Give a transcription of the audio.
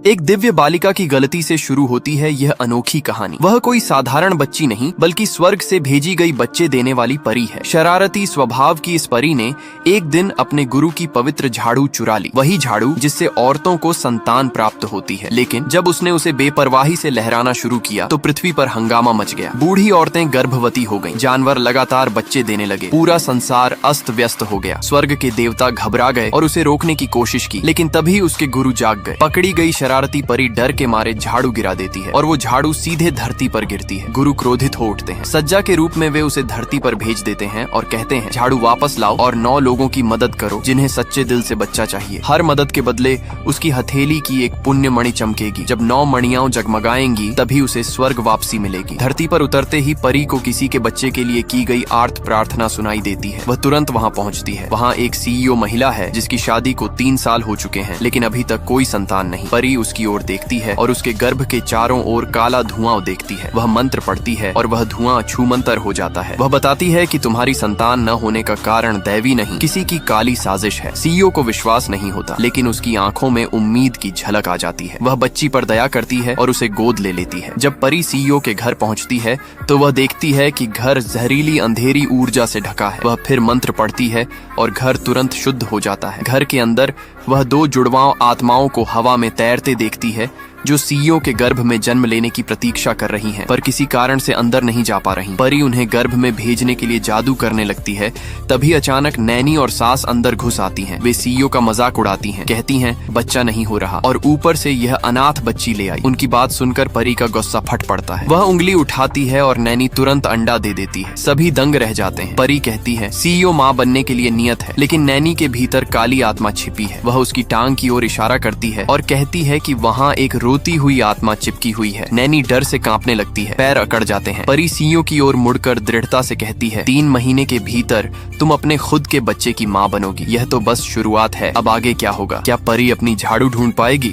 एक दिव्य बालिका की गलती से शुरू होती है यह अनोखी कहानी। वह कोई साधारण बच्ची नहीं बल्कि स्वर्ग से भेजी गई बच्चे देने वाली परी है। शरारती स्वभाव की इस परी ने एक दिन अपने गुरु की पवित्र झाड़ू चुरा ली, वही झाड़ू जिससे औरतों को संतान प्राप्त होती है। लेकिन जब उसने उसे बेपरवाही से लहराना शुरू किया तो पृथ्वी पर हंगामा मच गया। बूढ़ी औरतें गर्भवती हो गईं, जानवर लगातार बच्चे देने लगे, पूरा संसार अस्त व्यस्त हो गया। स्वर्ग के देवता घबरा गए और उसे रोकने की कोशिश की, लेकिन तभी उसके गुरु जाग गए। पकड़ी गई शरारती परी डर के मारे झाड़ू गिरा देती है और वो झाड़ू सीधे धरती पर गिरती है। गुरु क्रोधित हो उठते हैं। सज्जा के रूप में वे उसे धरती पर भेज देते हैं और कहते हैं, झाड़ू वापस लाओ और 9 लोगों की मदद करो जिन्हें सच्चे दिल से बच्चा चाहिए। हर मदद के बदले उसकी हथेली की एक पुण्य मणि चमकेगी। जब 9 मणियां जगमगाएंगी तभी उसे स्वर्ग वापसी मिलेगी। धरती पर उतरते ही परी को किसी के बच्चे के लिए की गई आर्त प्रार्थना सुनाई देती है। वह तुरंत वहां पहुंचती है। वहां एक सीईओ महिला है जिसकी शादी को 3 साल हो चुके हैं, लेकिन अभी तक कोई संतान नहीं। परी उसकी ओर देखती है और उसके गर्भ के चारों ओर काला धुआं देखती है। वह मंत्र पढ़ती है और वह धुआं छूमंतर हो जाता है। वह बताती है कि तुम्हारी संतान न होने का कारण दैवी नहीं, किसी की काली साजिश है। सीईओ को विश्वास नहीं होता, लेकिन उसकी आंखों में उम्मीद की झलक आ जाती है। वह बच्ची पर दया करती है और उसे गोद ले लेती है। जब परी सीईओ के घर पहुंचती है तो वह देखती है कि घर जहरीली अंधेरी ऊर्जा से ढका है। वह फिर मंत्र पढ़ती है और घर तुरंत शुद्ध हो जाता है। घर के अंदर वह 2 जुड़वां आत्माओं को हवा में तैरते देखती है जो सीईओ के गर्भ में जन्म लेने की प्रतीक्षा कर रही हैं, पर किसी कारण से अंदर नहीं जा पा रही। परी उन्हें गर्भ में भेजने के लिए जादू करने लगती है। तभी अचानक नैनी और सास अंदर घुस आती हैं। वे सीईओ का मजाक उड़ाती हैं, कहती हैं बच्चा नहीं हो रहा और ऊपर से यह अनाथ बच्ची ले आई। उनकी बात सुनकर परी का गुस्सा फट पड़ता है। वह उंगली उठाती है और नैनी तुरंत अंडा दे देती है। सभी दंग रह जाते हैं। परी कहती है सीईओ माँ बनने के लिए नियत है, लेकिन नैनी के भीतर काली आत्मा छिपी है। वह उसकी टांग की ओर इशारा करती है और कहती है कि वहाँ एक रोती हुई आत्मा चिपकी हुई है। नैनी डर से कांपने लगती है, पैर अकड़ जाते हैं। परी सीईओ की ओर मुड़कर दृढ़ता से कहती है 3 महीने के भीतर तुम अपने खुद के बच्चे की माँ बनोगी। यह तो बस शुरुआत है, अब आगे क्या होगा? क्या परी अपनी झाड़ू ढूंढ पाएगी?